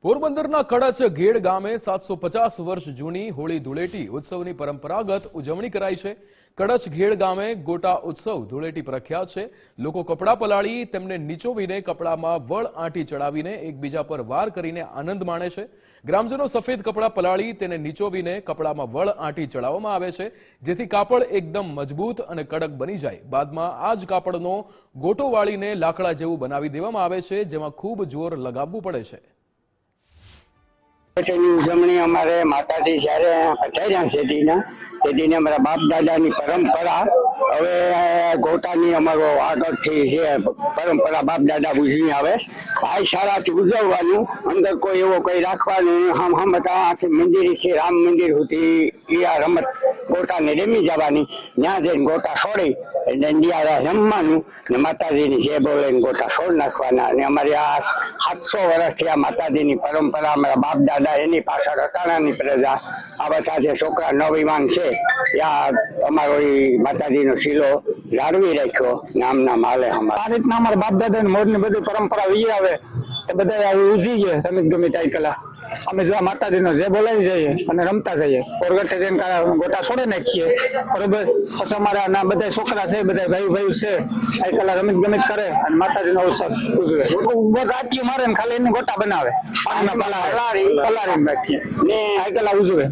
પોરબંદરના કડચ ઘેડ ગામે 750 વર્ષ જૂની હોળી ધૂળેટી ઉત્સવની પરંપરાગત ઉજવણી કરાઈ છે। કડચ ઘેડ ગામે ગોટા ઉત્સવ ધૂળેટી પ્રખ્યાત છે। લોકો કપડાં પલાળી તેમને નીચોવીને કપડામાં વળ આંટી ચડાવીને એકબીજા પર વાર કરીને આનંદ માણે છે। ગ્રામજનો સફેદ કપડાં પલાળી તેને નીચોવીને કપડામાં વળ આંટી ચડાવવામાં આવે છે, જેથી કાપડ એકદમ મજબૂત અને કડક બની જાય। બાદમાં આ જ કાપડનો ગોટો વાળીને લાકડા જેવું બનાવી દેવામાં આવે છે, જેમાં ખૂબ જોર લગાવવું પડે છે। ઉજવણી અમારે માતાજી જ્યારે પધાર્યા શેઠીને અમારા બાપ દાદાની પરંપરા હવે ગોટાની અમારો આગળથી જે પરંપરા બાપ દાદા ઉજવી આવે ભાઈચારાથી ઉજવવાનું, અંદર કોઈ એવો કોઈ રાખવાનું હમ હતા આખી મંદિરથી રામ મંદિર સુધી આ રમત ગોટાને રમી જવાની। ત્યાં જઈને ગોટા છોડી દંડિયા રમવાનું ને માતાજીની જે બોલે ગોટા છોડ નાખવાના। અને અમારી આ 700 વર્ષથી આ માતાજીની પરંપરા અમારા બાપ દાદા એની પાછળ અટાણાની પ્રજા આ બધા જે છોકરા નવયુવાન છે ત્યાં અમારો માતાજીનો શીલો જાળવી રાખ્યો નામ હાલે અમારે। આ રીતના અમારા બાપ દાદા ની મોરની બધી પરંપરા વી આવે એ બધા ઉજી ગયા રમત ગમે તાઈ કલા અમે જો માતાજીનો જે બોલાવી જઈએ અને રમતા જઈએ। પોરગટે જઈને ગોટા છોડી નાખીએ બરોબર, પછી અમારા બધા છોકરા છે બધા ભાઈ છે આ કલા રમત ગમત કરે અને માતાજીનો અવસર ઉજવે। રાત્રિ મારે ખાલી એને ગોટા બનાવે પલારી રાખીએ ને આ કલા ઉજવે।